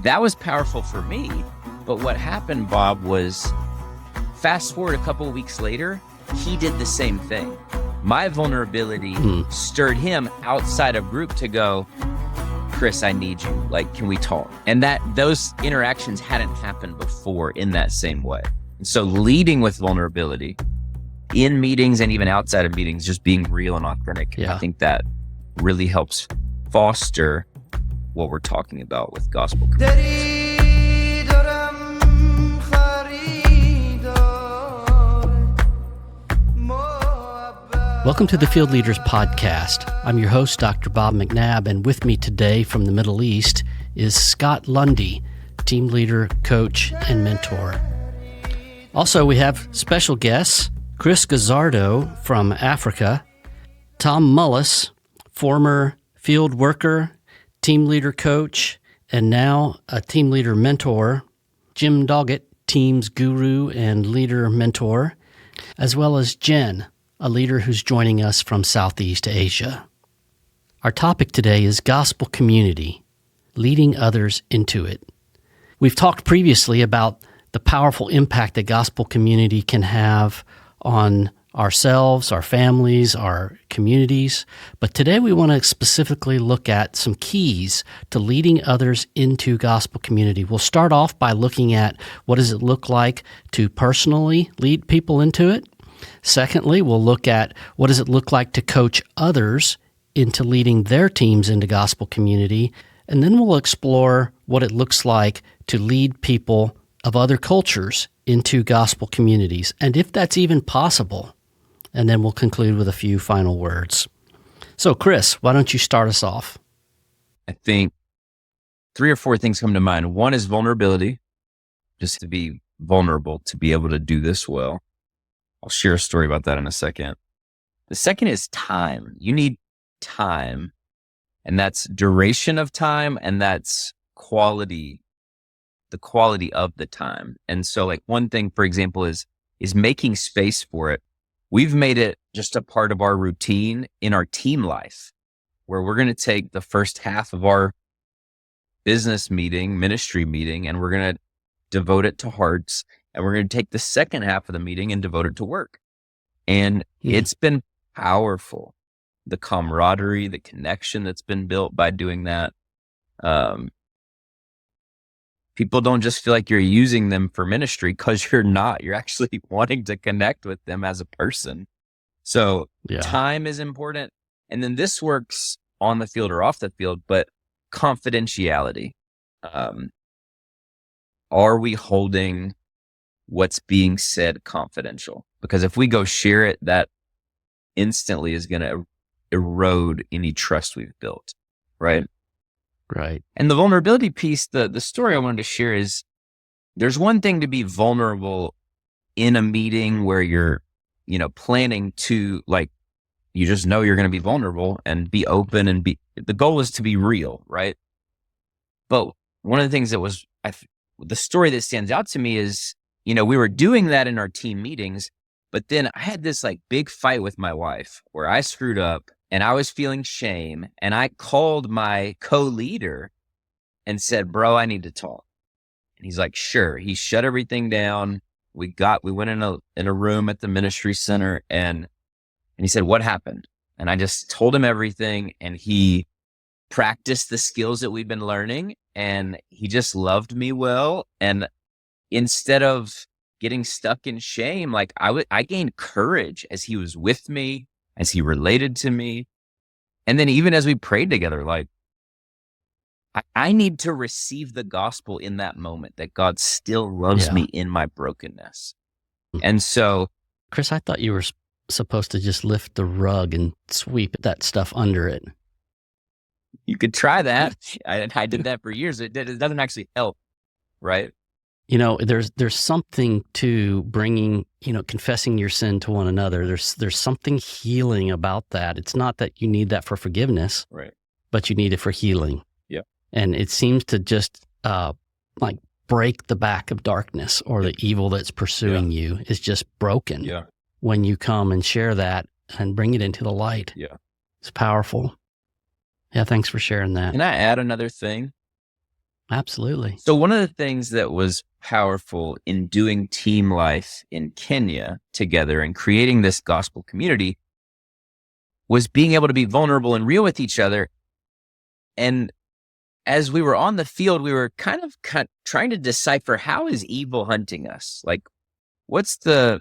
that was powerful for me. But what happened, Bob, was fast forward a couple of weeks later, he did the same thing. My vulnerability stirred him outside of group to go, Chris, I need you. Like, can we talk? And those interactions hadn't happened before in that same way. And so leading with vulnerability in meetings and even outside of meetings, just being real and authentic. Yeah. I think that really helps foster what we're talking about with gospel communities. Welcome to the Field Leaders Podcast. I'm your host, Dr. Bob McNabb, and with me today from the Middle East is Scott Lundy, team leader, coach, and mentor. Also, we have special guests, Chris Gazzardo from Africa, Tom Mullis, former field worker, team leader coach, and now a team leader mentor, Jim Doggett, teams guru and leader mentor, as well as Jen, a leader who's joining us from Southeast Asia. Our topic today is gospel community, leading others into it. We've talked previously about the powerful impact that gospel community can have on ourselves, our families, our communities, but today we want to specifically look at some keys to leading others into gospel community. We'll start off by looking at what does it look like to personally lead people into it. Secondly, we'll look at what does it look like to coach others into leading their teams into gospel community. And then we'll explore what it looks like to lead people of other cultures into gospel communities, and if that's even possible. And then we'll conclude with a few final words. So, Chris, why don't you start us off? I think 3 or 4 things come to mind. One is vulnerability, just to be vulnerable, to be able to do this well. I'll share a story about that in a second. The second is time. You need time, and that's duration of time, and that's quality, the quality of the time. And so like one thing, for example, is making space for it. We've made it just a part of our routine in our team life, where we're going to take the first half of our business meeting, ministry meeting, and we're going to devote it to hearts. And we're going to take the second half of the meeting and devote it to work. And it's been powerful. The camaraderie, the connection that's been built by doing that. People don't just feel like you're using them for ministry, because you're not. You're actually wanting to connect with them as a person. So time is important. And then this works on the field or off the field, but confidentiality. Are we holding what's being said confidential? Because if we go share it, that instantly is going to erode any trust we've built, right? Right. And the vulnerability piece, the story I wanted to share is, there's one thing to be vulnerable in a meeting where you're, planning to, like, you just know you're going to be vulnerable and be open and the goal is to be real, right? But one of the things that was, the story that stands out to me is, we were doing that in our team meetings, but then I had this like big fight with my wife where I screwed up and I was feeling shame. And I called my co-leader and said, bro, I need to talk. And he's like, sure. He shut everything down. We went in a room at the ministry center and he said, what happened? And I just told him everything, and he practiced the skills that we've been learning, and he just loved me well. And instead of getting stuck in shame, like I gained courage as he was with me, as he related to me. And then even as we prayed together, like I need to receive the gospel in that moment, that God still loves me in my brokenness. And so, Chris, I thought you were supposed to just lift the rug and sweep that stuff under it. You could try that. I did that for years. It doesn't actually help, right? There's something to bringing, confessing your sin to one another. There's something healing about that. It's not that you need that for forgiveness, right? But you need it for healing. Yeah. And it seems to just like break the back of darkness, or the evil that's pursuing you is just broken when you come and share that and bring it into the light. Yeah. It's powerful. Yeah, thanks for sharing that. Can I add another thing? Absolutely. So one of the things that was powerful in doing team life in Kenya together and creating this gospel community was being able to be vulnerable and real with each other. And as we were on the field, we were kind of trying to decipher, how is evil hunting us? Like, what's the,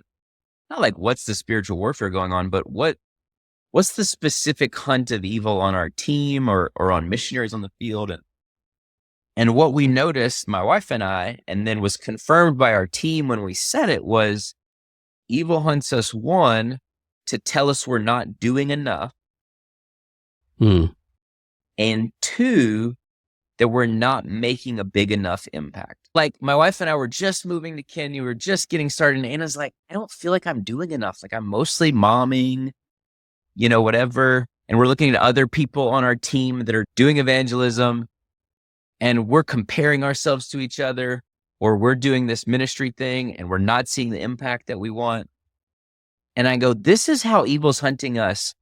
not like what's the spiritual warfare going on, but what's the specific hunt of evil on our team or on missionaries on the field? And what we noticed, my wife and I, and then was confirmed by our team when we said it, was evil hunts us, one, to tell us we're not doing enough, and two, that we're not making a big enough impact. Like, my wife and I were just moving to Kenya. We were just getting started. And Anna's like, I don't feel like I'm doing enough. Like, I'm mostly momming, whatever. And we're looking at other people on our team that are doing evangelism, and we're comparing ourselves to each other, or we're doing this ministry thing and we're not seeing the impact that we want. And I go, this is how evil's hunting us.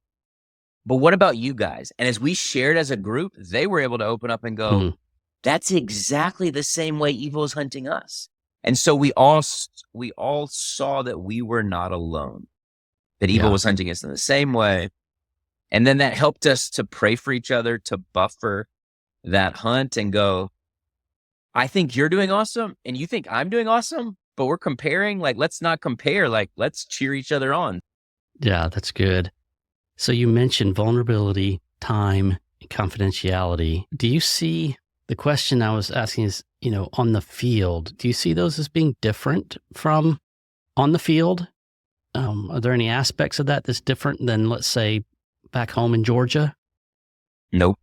But what about you guys? And as we shared as a group, they were able to open up and go, that's exactly the same way evil is hunting us. And so we all saw that we were not alone, that evil was hunting us in the same way. And then that helped us to pray for each other, to buffer that hunt and go, I think you're doing awesome and you think I'm doing awesome, but we're comparing. Like, let's not compare. Like, let's cheer each other on. Yeah, that's good. So you mentioned vulnerability, time, and confidentiality. Do you see, the question I was asking is, on the field, do you see those as being different from on the field? Are there any aspects of that that's different than, let's say, back home in Georgia? Nope.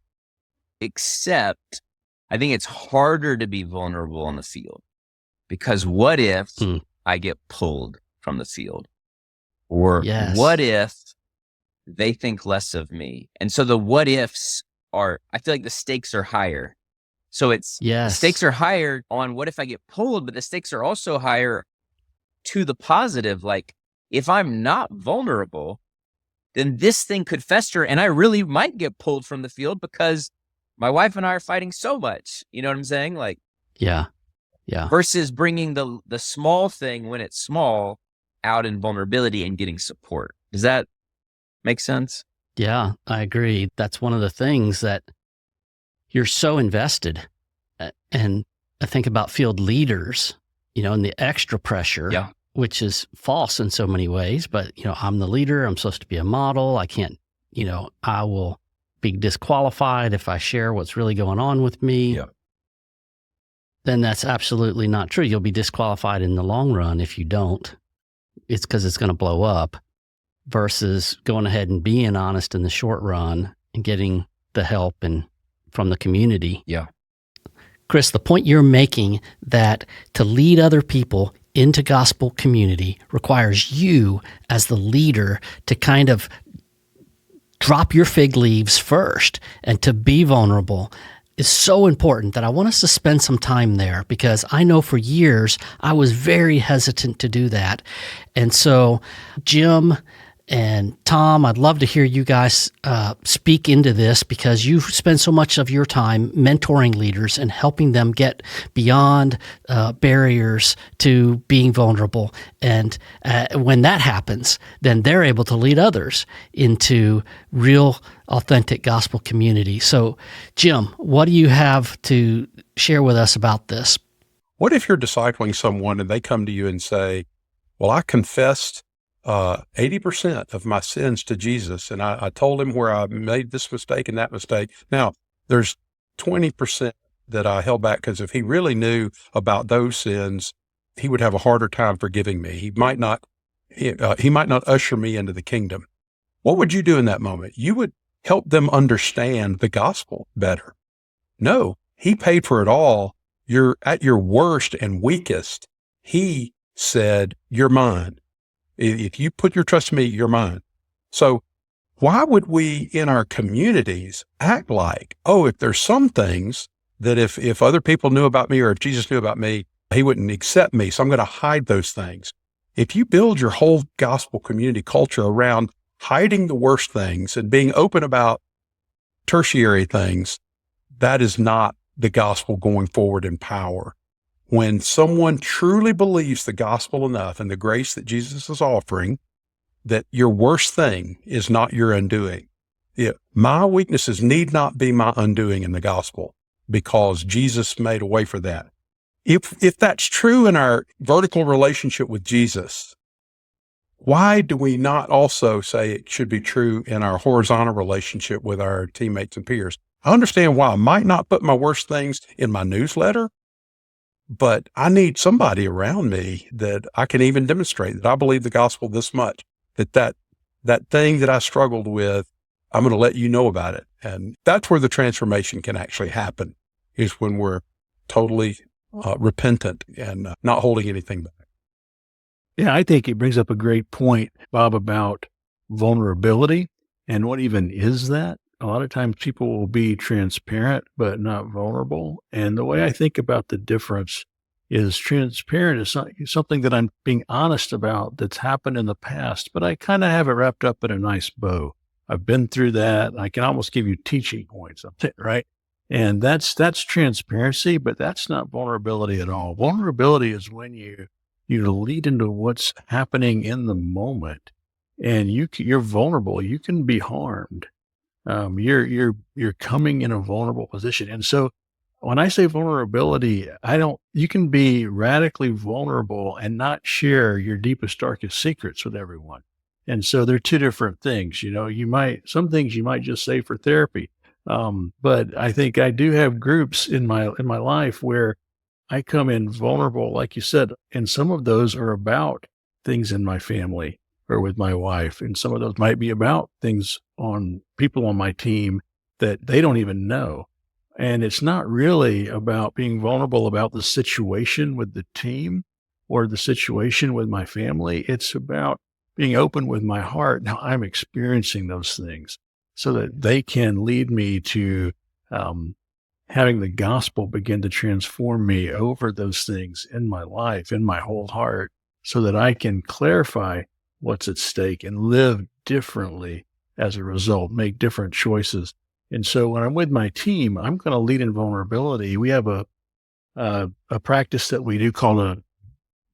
Except I think it's harder to be vulnerable on the field, because what if I get pulled from the field? Or what if they think less of me? And so the what ifs I feel like the stakes are higher. So the stakes are higher on what if I get pulled, but the stakes are also higher to the positive. Like, if I'm not vulnerable, then this thing could fester and I really might get pulled from the field because my wife and I are fighting so much. You know what I'm saying? Like, yeah. Versus bringing the small thing when it's small out in vulnerability and getting support. Does that make sense? Yeah, I agree. That's one of the things that you're so invested. And I think about field leaders, and the extra pressure, which is false in so many ways. But, I'm the leader. I'm supposed to be a model. I can't, I will be disqualified if I share what's really going on with me. Yeah. Then that's absolutely not true. You'll be disqualified in the long run if you don't. It's because it's going to blow up, versus going ahead and being honest in the short run and getting the help from the community. Yeah. Chris, the point you're making, that to lead other people into gospel community requires you as the leader to kind of drop your fig leaves first and to be vulnerable, is so important that I want us to spend some time there, because I know for years I was very hesitant to do that. And so, Jim and Tom, I'd love to hear you guys speak into this, because you spend so much of your time mentoring leaders and helping them get beyond barriers to being vulnerable. And when that happens, then they're able to lead others into real, authentic gospel community. So, Jim, what do you have to share with us about this? What if you're discipling someone and they come to you and say, well, I confessed 80% of my sins to Jesus, and I told him where I made this mistake and that mistake. Now, there's 20% that I held back, because if he really knew about those sins, he would have a harder time forgiving me. He might not usher me into the kingdom. What would you do in that moment? You would help them understand the gospel better. No, he paid for it all. You're at your worst and weakest. He said, you're mine. If you put your trust in me, you're mine. So why would we in our communities act like, if there's some things that if other people knew about me, or if Jesus knew about me, he wouldn't accept me, so I'm going to hide those things. If you build your whole gospel community culture around hiding the worst things and being open about tertiary things, that is not the gospel going forward in power. When someone truly believes the gospel enough and the grace that Jesus is offering, that your worst thing is not your undoing. Yeah, my weaknesses need not be my undoing in the gospel, because Jesus made a way for that. If that's true in our vertical relationship with Jesus, why do we not also say it should be true in our horizontal relationship with our teammates and peers? I understand why I might not put my worst things in my newsletter, but I need somebody around me that I can even demonstrate that I believe the gospel this much, that thing that I struggled with, I'm going to let you know about it. And that's where the transformation can actually happen, is when we're totally repentant and not holding anything back. Yeah, I think it brings up a great point, Bob, about vulnerability and what even is that. A lot of times people will be transparent, but not vulnerable. And the way I think about the difference is transparent is something that I'm being honest about that's happened in the past, but I kind of have it wrapped up in a nice bow. I've been through that. I can almost give you teaching points, right? And that's transparency, but that's not vulnerability at all. Vulnerability is when you lead into what's happening in the moment, and you're vulnerable. You can be harmed. You're coming in a vulnerable position. And so when I say vulnerability, you can be radically vulnerable and not share your deepest, darkest secrets with everyone. And so they're two different things. Some things you might just say for therapy. But I think I do have groups in my life where I come in vulnerable, like you said, and some of those are about things in my family or with my wife. And some of those might be about things on people on my team that they don't even know. And it's not really about being vulnerable about the situation with the team or the situation with my family. It's about being open with my heart. Now I'm experiencing those things so that they can lead me to, having the gospel begin to transform me over those things in my life, in my whole heart, so that I can clarify what's at stake and live differently as a result, make different choices. And so when I'm with my team, I'm going to lead in vulnerability. We have a practice that we do called a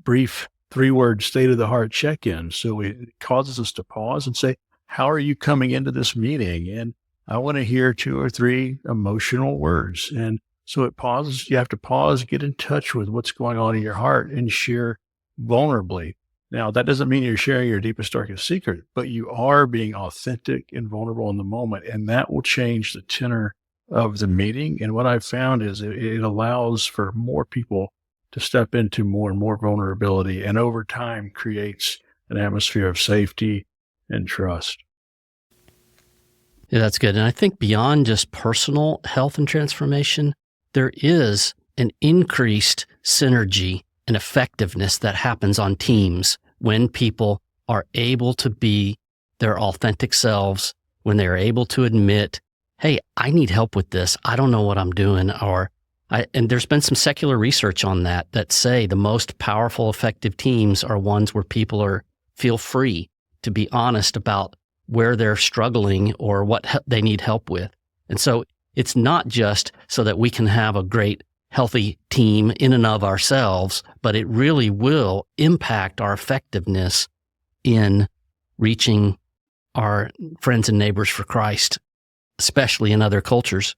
brief 3-word state of the heart check-in. So it causes us to pause and say, how are you coming into this meeting? And I want to hear 2 or 3 emotional words. And so it pauses. You have to pause, get in touch with what's going on in your heart and share vulnerably. Now, that doesn't mean you're sharing your deepest, darkest secret, but you are being authentic and vulnerable in the moment. And that will change the tenor of the meeting. And what I've found is it allows for more people to step into more and more vulnerability, and over time creates an atmosphere of safety and trust. Yeah, that's good. And I think beyond just personal health and transformation, there is an increased synergy and effectiveness that happens on teams when people are able to be their authentic selves, when they're able to admit, hey, I need help with this. I don't know what I'm doing. And there's been some secular research on that say the most powerful, effective teams are ones where people feel free to be honest about where they're struggling or what they need help with. And so it's not just so that we can have a great, healthy team in and of ourselves, but it really will impact our effectiveness in reaching our friends and neighbors for Christ, especially in other cultures.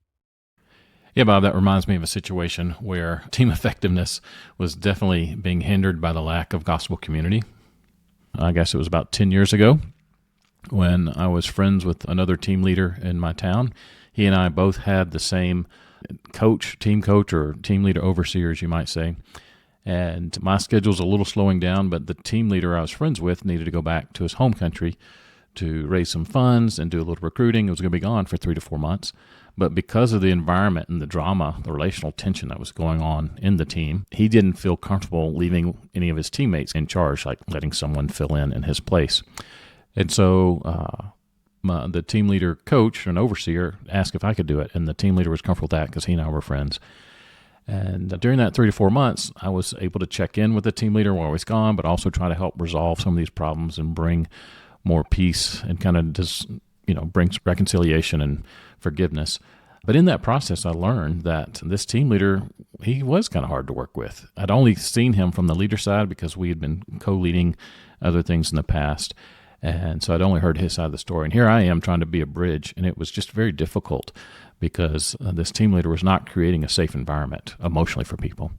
Yeah, Bob, that reminds me of a situation where team effectiveness was definitely being hindered by the lack of gospel community. I guess it was about 10 years ago when I was friends with another team leader in my town. He and I both had the same team coach, or team leader overseer, as you might say. And my schedule's a little slowing down, but the team leader I was friends with needed to go back to his home country to raise some funds and do a little recruiting. It was going to be gone for 3 to 4 months. But because of the environment and the drama, the relational tension that was going on in the team, he didn't feel comfortable leaving any of his teammates in charge, like letting someone fill in his place. And so the team leader coach, an overseer, asked if I could do it. And the team leader was comfortable with that because he and I were friends. And during that 3 to 4 months, I was able to check in with the team leader while I was gone, but also try to help resolve some of these problems and bring more peace and kind of just, bring reconciliation and forgiveness. But in that process, I learned that this team leader, he was kind of hard to work with. I'd only seen him from the leader side because we had been co-leading other things in the past. And so I'd only heard his side of the story. And here I am trying to be a bridge. And it was just very difficult because this team leader was not creating a safe environment emotionally for people.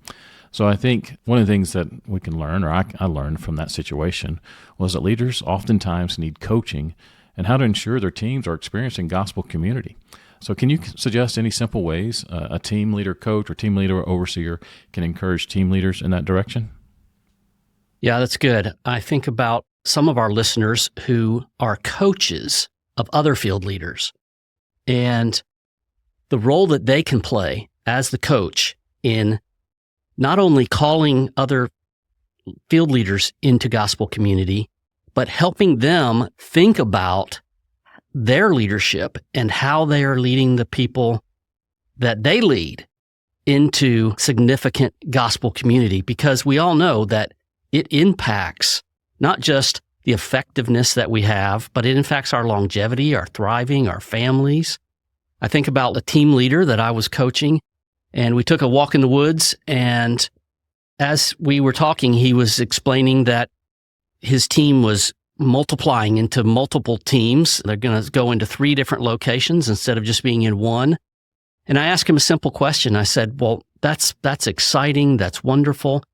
So I think one of the things that we can learn, or I learned from that situation, was that leaders oftentimes need coaching and how to ensure their teams are experiencing gospel community. So can you suggest any simple ways a team leader coach or team leader or overseer can encourage team leaders in that direction? Yeah, that's good. I think about some of our listeners who are coaches of other field leaders and the role that they can play as the coach in not only calling other field leaders into gospel community, but helping them think about their leadership and how they are leading the people that they lead into significant gospel community, because we all know that it impacts not just the effectiveness that we have, but it impacts our longevity, our thriving, our families. I think about a team leader that I was coaching, and we took a walk in the woods, and as we were talking, he was explaining that his team was multiplying into multiple teams. They're going to go into 3 different locations instead of just being in one. And I asked him a simple question. I said, well, that's exciting. That's wonderful.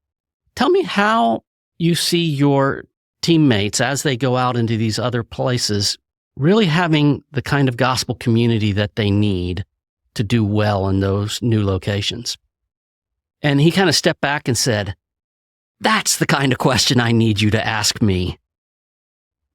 Tell me how you see your teammates as they go out into these other places really having the kind of gospel community that they need to do well in those new locations. And he kind of stepped back and said, that's the kind of question I need you to ask me.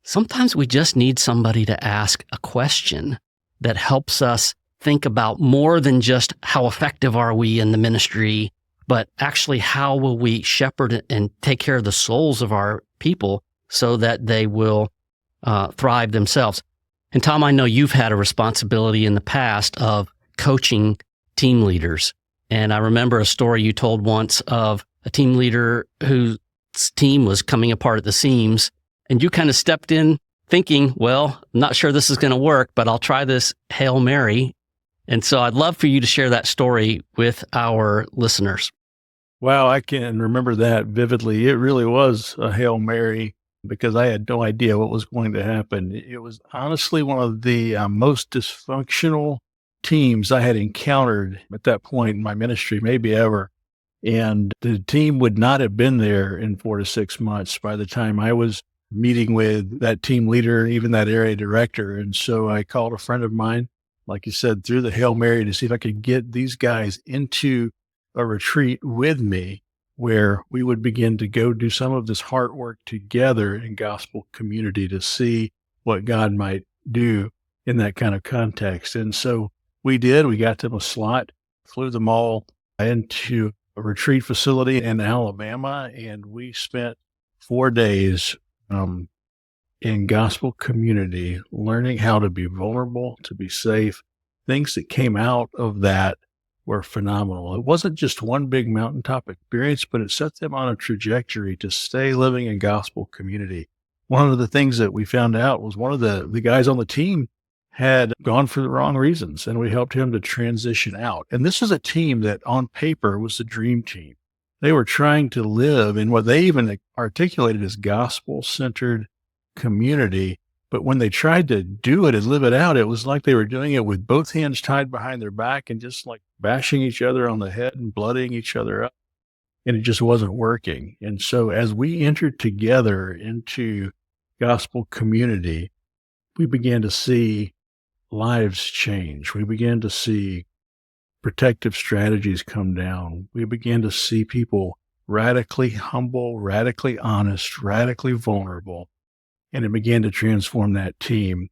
Sometimes we just need somebody to ask a question that helps us think about more than just how effective are we in the ministry, but actually how will we shepherd and take care of the souls of our people so that they will thrive themselves. And Tom, I know you've had a responsibility in the past of coaching team leaders. And I remember a story you told once of a team leader whose team was coming apart at the seams. And you kind of stepped in thinking, well, I'm not sure this is going to work, but I'll try this Hail Mary. And so I'd love for you to share that story with our listeners. Wow, I can remember that vividly. It really was a Hail Mary because I had no idea what was going to happen. It was honestly one of the most dysfunctional teams I had encountered at that point in my ministry, maybe ever. And the team would not have been there in 4 to 6 months by the time I was meeting with that team leader and even that area director. And so I called a friend of mine, like you said, through the Hail Mary to see if I could get these guys into a retreat with me where we would begin to go do some of this heart work together in gospel community to see what God might do in that kind of context. And so we did. We got them a slot, flew them all into a retreat facility in Alabama, and we spent 4 days in gospel community, learning how to be vulnerable, to be safe. Things that came out of that were phenomenal. It wasn't just one big mountaintop experience, but it set them on a trajectory to stay living in gospel community. One of the things that we found out was one of the guys on the team had gone for the wrong reasons, and we helped him to transition out. And this is a team that on paper was the dream team. They were trying to live in what they even articulated as gospel-centered community. But when they tried to do it and live it out, it was like they were doing it with both hands tied behind their back and just like bashing each other on the head and bloodying each other up. And it just wasn't working. And so as we entered together into gospel community, we began to see lives change. We began to see protective strategies come down. We began to see people radically humble, radically honest, radically vulnerable. And it began to transform that team.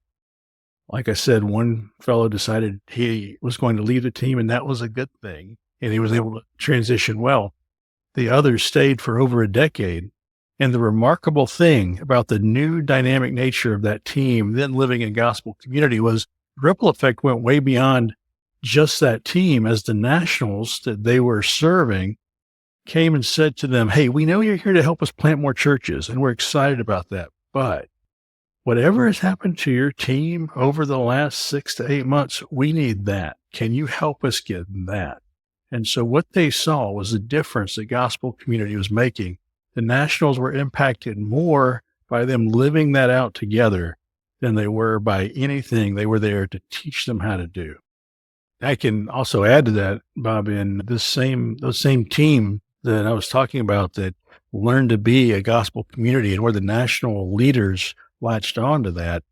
Like I said, one fellow decided he was going to leave the team, and that was a good thing. And he was able to transition well. The others stayed for over a decade. And the remarkable thing about the new dynamic nature of that team, then living in gospel community, was the ripple effect went way beyond just that team, as the nationals that they were serving came and said to them, hey, we know you're here to help us plant more churches, and we're excited about that. But whatever has happened to your team over the last 6 to 8 months, we need that. Can you help us get that? And so what they saw was the difference the gospel community was making. The nationals were impacted more by them living that out together than they were by anything they were there to teach them how to do. I can also add to that, Bob, in those same team that I was talking about that learned to be a gospel community and where the national leaders latched on to that.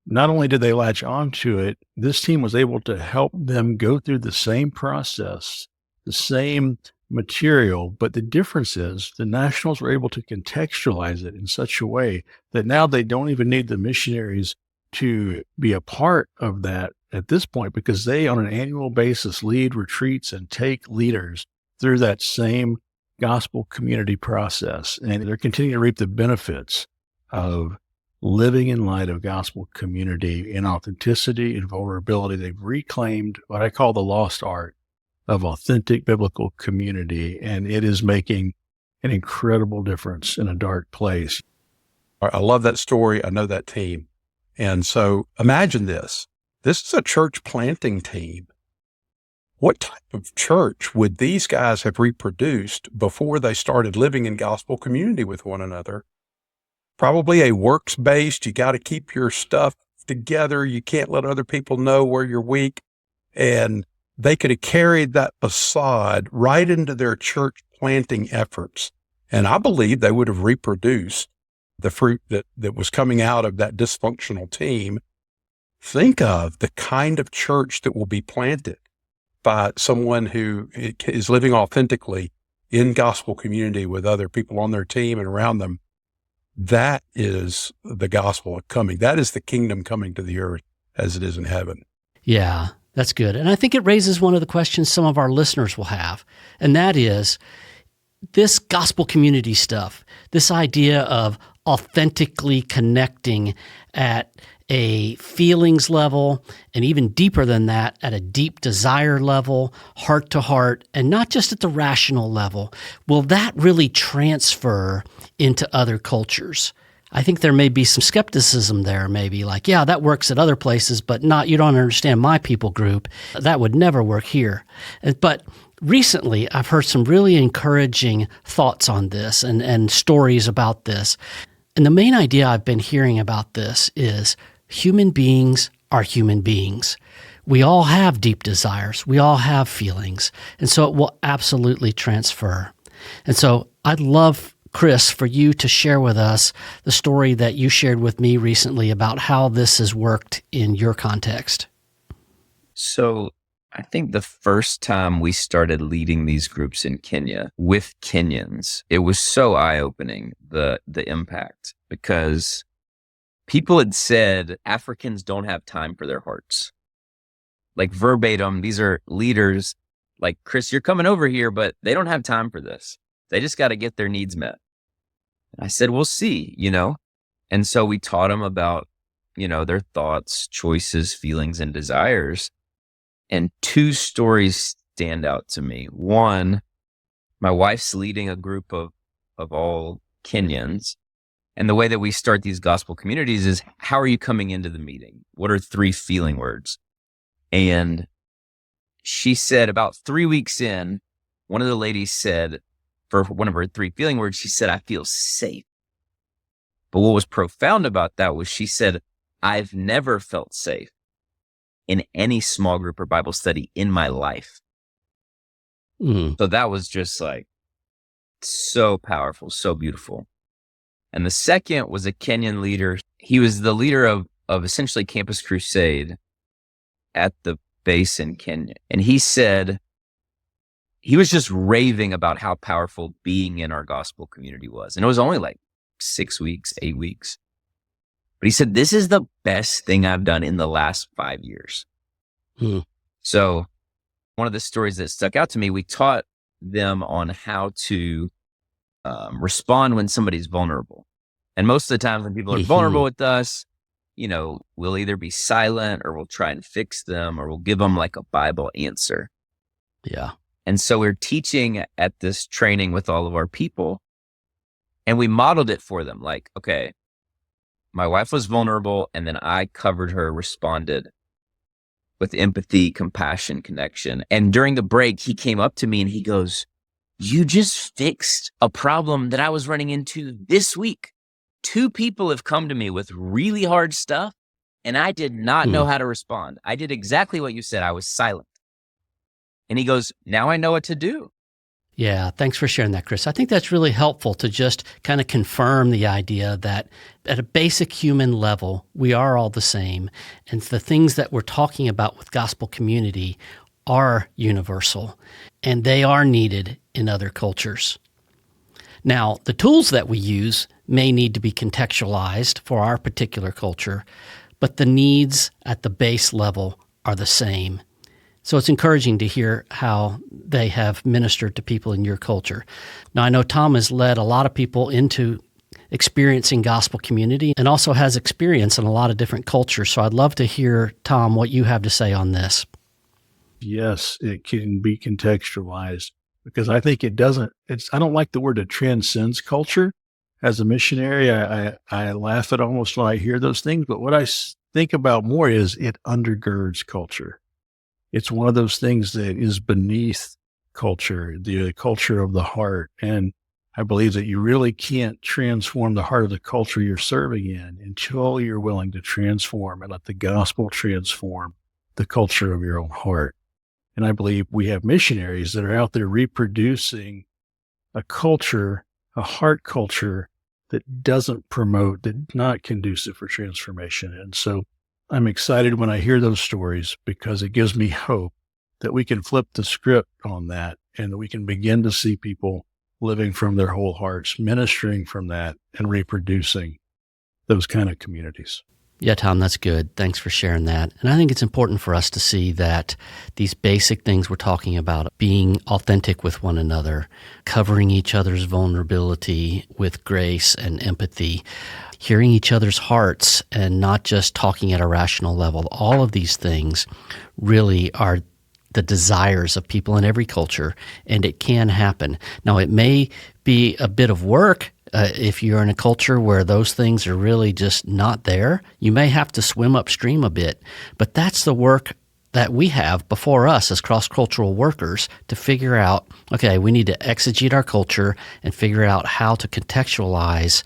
Not only did they latch onto it, this team was able to help them go through the same process, the same material, but the difference is the nationals were able to contextualize it in such a way that now they don't even need the missionaries to be a part of that at this point, because they, on an annual basis, lead retreats and take leaders through that same gospel community process. And they're continuing to reap the benefits of living in light of gospel community in authenticity and vulnerability. They've reclaimed what I call the lost art of authentic biblical community, and it is making an incredible difference in a dark place. I love that story. I know that team. And so imagine this. This is a church planting team. What type of church would these guys have reproduced before they started living in gospel community with one another? Probably a works-based, you got to keep your stuff together. You can't let other people know where you're weak. And they could have carried that facade right into their church planting efforts. And I believe they would have reproduced the fruit that was coming out of that dysfunctional team. Think of the kind of church that will be planted by someone who is living authentically in gospel community with other people on their team and around them. That is the gospel coming. That is the kingdom coming to the earth as it is in heaven. Yeah, that's good. And I think it raises one of the questions some of our listeners will have, and that is this gospel community stuff, this idea of authentically connecting at a feelings level, and even deeper than that, at a deep desire level, heart to heart, and not just at the rational level. Will that really transfer into other cultures? I think there may be some skepticism there, maybe like, yeah, that works at other places, but not, you don't understand my people group. That would never work here. But recently, I've heard some really encouraging thoughts on this and stories about this. And the main idea I've been hearing about this is human beings are human beings. We all have deep desires. We all have feelings. And so it will absolutely transfer. And so I'd love, Chris, for you to share with us the story that you shared with me recently about how this has worked in your context. So I think the first time we started leading these groups in Kenya with Kenyans, it was so eye-opening, the impact, because people had said Africans don't have time for their hearts. Like verbatim, these are leaders like, Chris, you're coming over here, but they don't have time for this. They just got to get their needs met. And I said, we'll see, And so we taught them about, their thoughts, choices, feelings, and desires. And two stories stand out to me. One, my wife's leading a group of all Kenyans. And the way that we start these gospel communities is, how are you coming into the meeting? What are 3 feeling words? And she said about 3 weeks in, one of the ladies said, for one of her 3 feeling words, she said, I feel safe. But what was profound about that was she said, I've never felt safe in any small group or Bible study in my life. So that was just like so powerful, so beautiful. And the second was a Kenyan leader. He was the leader of essentially Campus Crusade at the base in Kenya. And he said, he was just raving about how powerful being in our gospel community was. And it was only like 6 weeks, 8 weeks. But he said, this is the best thing I've done in the last 5 years. So one of the stories that stuck out to me, we taught them on how to respond when somebody's vulnerable. And most of the times when people are vulnerable with us, we'll either be silent or we'll try and fix them or we'll give them like a Bible answer. Yeah. And so we're teaching at this training with all of our people, and we modeled it for them. Like, okay, My wife was vulnerable, and then I covered her, responded with empathy, compassion, connection. And during the break, he came up to me and he goes, "You just fixed a problem that I was running into this week. 2 people have come to me with really hard stuff, and I did not know how to respond. I did exactly what you said. I was silent." And he goes, "Now I know what to do." Yeah, thanks for sharing that, Chris. I think that's really helpful to just kind of confirm the idea that at a basic human level, we are all the same. And the things that we're talking about with gospel community are universal, and they are needed in other cultures. Now, the tools that we use may need to be contextualized for our particular culture, but the needs at the base level are the same. So it's encouraging to hear how they have ministered to people in your culture. Now, I know Tom has led a lot of people into experiencing gospel community and also has experience in a lot of different cultures. So I'd love to hear, Tom, what you have to say on this. Yes, it can be contextualized because I think I don't like the word it transcends culture. As a missionary, I laugh at almost when I hear those things, but what I think about more is it undergirds culture. It's one of those things that is beneath culture, the culture of the heart. And I believe that you really can't transform the heart of the culture you're serving in until you're willing to transform and let the gospel transform the culture of your own heart. And I believe we have missionaries that are out there reproducing a culture, a heart culture that doesn't promote, that's not conducive for transformation. And so I'm excited when I hear those stories because it gives me hope that we can flip the script on that and that we can begin to see people living from their whole hearts, ministering from that, and reproducing those kind of communities. Yeah, Tom, that's good. Thanks for sharing that. And I think it's important for us to see that these basic things we're talking about, being authentic with one another, covering each other's vulnerability with grace and empathy, hearing each other's hearts and not just talking at a rational level. All of these things really are the desires of people in every culture, and it can happen. Now, it may be a bit of work. If you're in a culture where those things are really just not there, you may have to swim upstream a bit. But that's the work that we have before us as cross-cultural workers to figure out, okay, we need to exegete our culture and figure out how to contextualize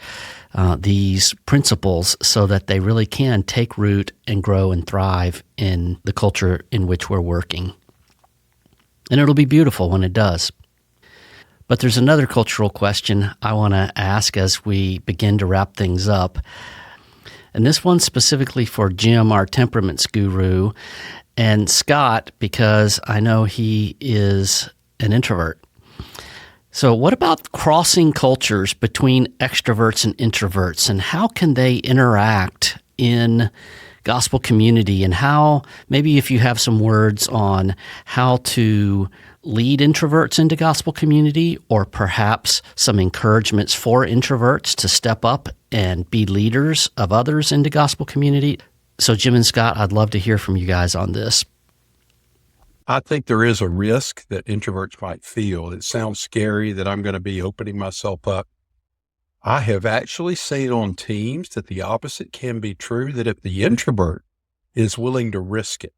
these principles so that they really can take root and grow and thrive in the culture in which we're working. And it'll be beautiful when it does. But there's another cultural question I want to ask as we begin to wrap things up. And this one's specifically for Jim, our temperaments guru, and Scott, because I know he is an introvert. So what about crossing cultures between extroverts and introverts, and how can they interact in gospel community, and how, maybe if you have some words on how to lead introverts into gospel community, or perhaps some encouragements for introverts to step up and be leaders of others into gospel community. So Jim and Scott, I'd love to hear from you guys on this. I think there is a risk that introverts might feel. It sounds scary that I'm going to be opening myself up. I have actually seen on teams that the opposite can be true, that if the introvert is willing to risk it,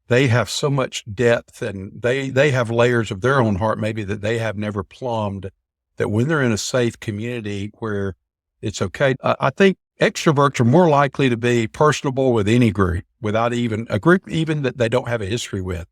they have so much depth and they have layers of their own heart maybe that they have never plumbed, that when they're in a safe community where it's okay. I think extroverts are more likely to be personable with any group, without even a group even that they don't have a history with.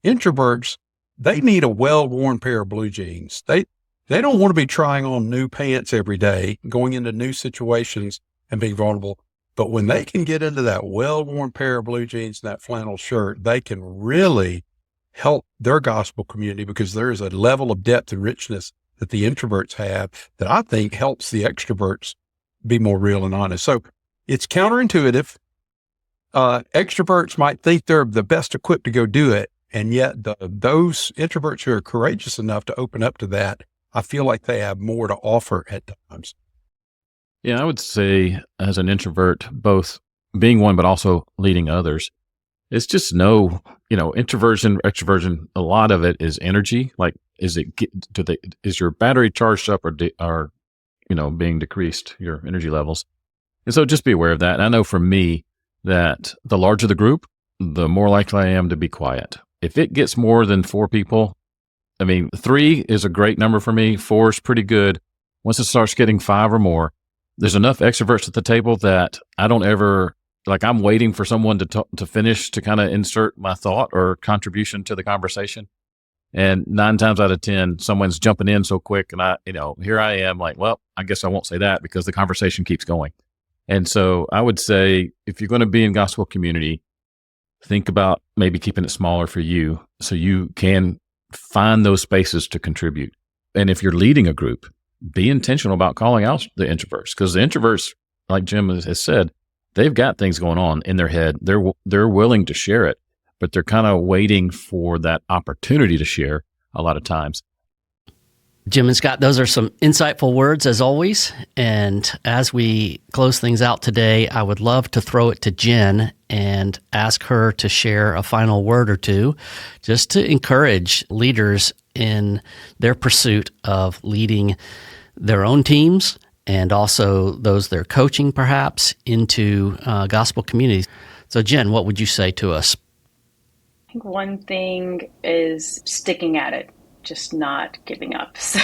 Introverts, they need a well-worn pair of blue jeans. They don't want to be trying on new pants every day, going into new situations and being vulnerable. But when they can get into that well-worn pair of blue jeans and that flannel shirt, they can really help their gospel community, because there is a level of depth and richness that the introverts have that I think helps the extroverts be more real and honest. So it's counterintuitive. Extroverts might think they're the best equipped to go do it. And yet those introverts who are courageous enough to open up to that, I feel like they have more to offer at times. Yeah, I would say as an introvert, both being one, but also leading others, it's just introversion, extroversion, a lot of it is energy. Like, is your battery charged up or being decreased, your energy levels? And so just be aware of that. And I know for me that the larger the group, the more likely I am to be quiet. If it gets more than 4 people, I mean, 3 is a great number for me. 4 is pretty good. Once it starts getting 5 or more, there's enough extroverts at the table that I don't ever, like, I'm waiting for someone to finish to kind of insert my thought or contribution to the conversation. And 9 times out of 10, someone's jumping in so quick, and here I am like, well, I guess I won't say that because the conversation keeps going. And so I would say, if you're going to be in gospel community, think about maybe keeping it smaller for you so you can find those spaces to contribute. And if you're leading a group, be intentional about calling out the introverts, because the introverts, like Jim has said, they've got things going on in their head. They're willing to share it, but they're kind of waiting for that opportunity to share a lot of times. Jim and Scott, those are some insightful words as always. And as we close things out today, I would love to throw it to Jen and ask her to share a final word or two, just to encourage leaders in their pursuit of leading their own teams and also those they're coaching perhaps into gospel communities. So Jen, what would you say to us? I think one thing is sticking at it, just not giving up. So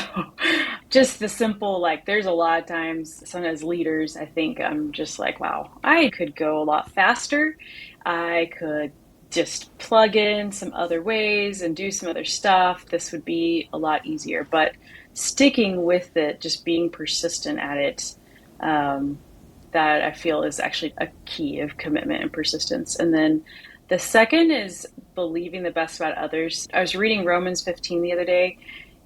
just the simple, like, there's a lot of times, sometimes leaders, I think I'm just like, wow, I could go a lot faster. I could just plug in some other ways and do some other stuff. This would be a lot easier. But sticking with it, just being persistent at it, that I feel is actually a key of commitment and persistence. And then the second is believing the best about others. I was reading Romans 15 the other day,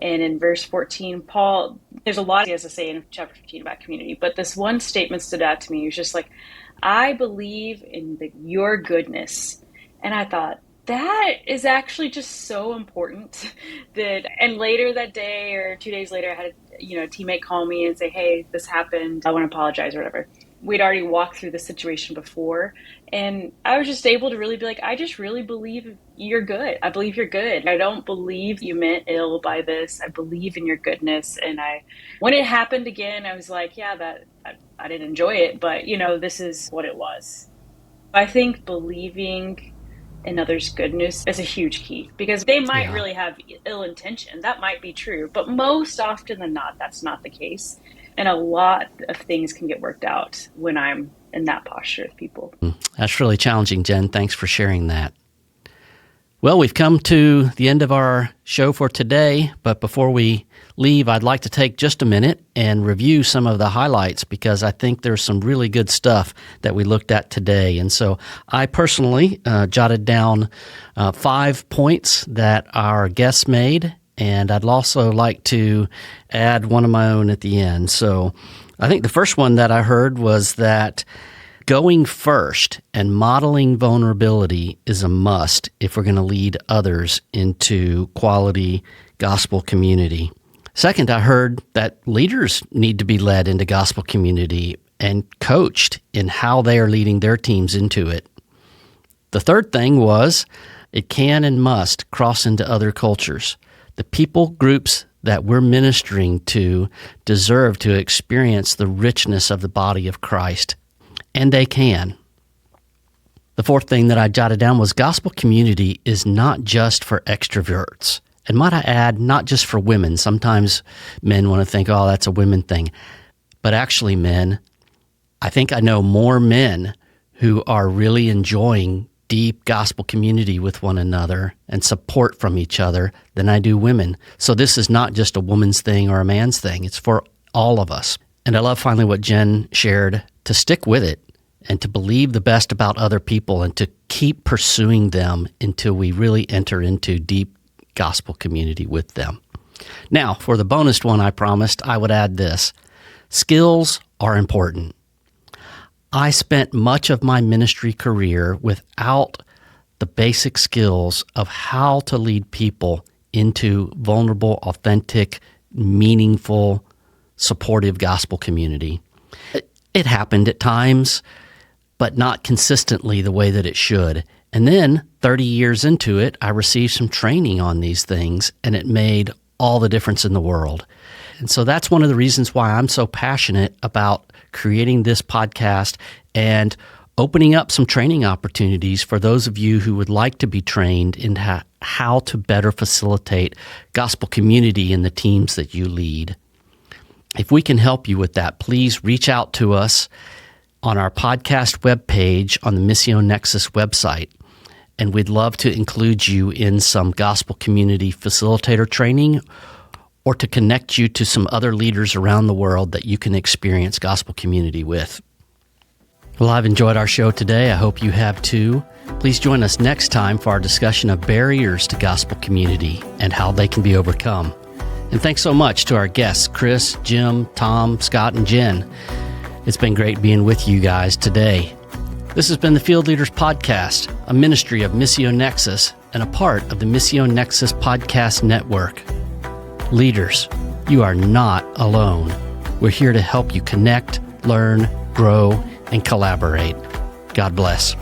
and in verse 14, Paul, there's a lot he has to say in chapter 15 about community, but this one statement stood out to me. It was just like, I believe in your goodness. And I thought, that is actually just so important. And later that day or 2 days later, I had a teammate call me and say, hey, this happened. I want to apologize or whatever. We'd already walked through the situation before. And I was just able to really be like, I just really believe you're good. I believe you're good. I don't believe you meant ill by this. I believe in your goodness. And when it happened again, I was like, yeah, I didn't enjoy it, but this is what it was. I think believing in others' goodness is a huge key, because they might really have ill intention. That might be true, but most often than not, that's not the case. And a lot of things can get worked out when I'm in that posture with people. That's really challenging, Jen. Thanks for sharing that. Well, we've come to the end of our show for today, but before we leave, I'd like to take just a minute and review some of the highlights, because I think there's some really good stuff that we looked at today. And so I personally jotted down 5 points that our guests made, and I'd also like to add one of my own at the end. So I think the first one that I heard was that going first and modeling vulnerability is a must if we're going to lead others into quality gospel community. Second, I heard that leaders need to be led into gospel community and coached in how they are leading their teams into it. The third thing was it can and must cross into other cultures. The people groups that we're ministering to deserve to experience the richness of the body of Christ, and they can. The fourth thing that I jotted down was gospel community is not just for extroverts. And might I add, not just for women. Sometimes men want to think, oh, that's a women thing. But actually, men, I think I know more men who are really enjoying deep gospel community with one another and support from each other than I do women. So this is not just a woman's thing or a man's thing. It's for all of us. And I love finally what Jen shared, to stick with it and to believe the best about other people and to keep pursuing them until we really enter into deep gospel community with them. Now, for the bonus one, I promised I would add this. Skills are important. I spent much of my ministry career without the basic skills of how to lead people into vulnerable, authentic, meaningful, supportive gospel community. It happened at times, but not consistently the way that it should. And then 30 years into it, I received some training on these things, and it made all the difference in the world. And so that's one of the reasons why I'm so passionate about creating this podcast and opening up some training opportunities for those of you who would like to be trained in how to better facilitate gospel community in the teams that you lead. If we can help you with that, please reach out to us on our podcast webpage on the Missio Nexus website. And we'd love to include you in some gospel community facilitator training or to connect you to some other leaders around the world that you can experience gospel community with. Well, I've enjoyed our show today. I hope you have too. Please join us next time for our discussion of barriers to gospel community and how they can be overcome. And thanks so much to our guests, Chris, Jim, Tom, Scott, and Jen. It's been great being with you guys today. This has been the Field Leaders Podcast, a ministry of Missio Nexus and a part of the Missio Nexus Podcast Network. Leaders, you are not alone. We're here to help you connect, learn, grow, and collaborate. God bless.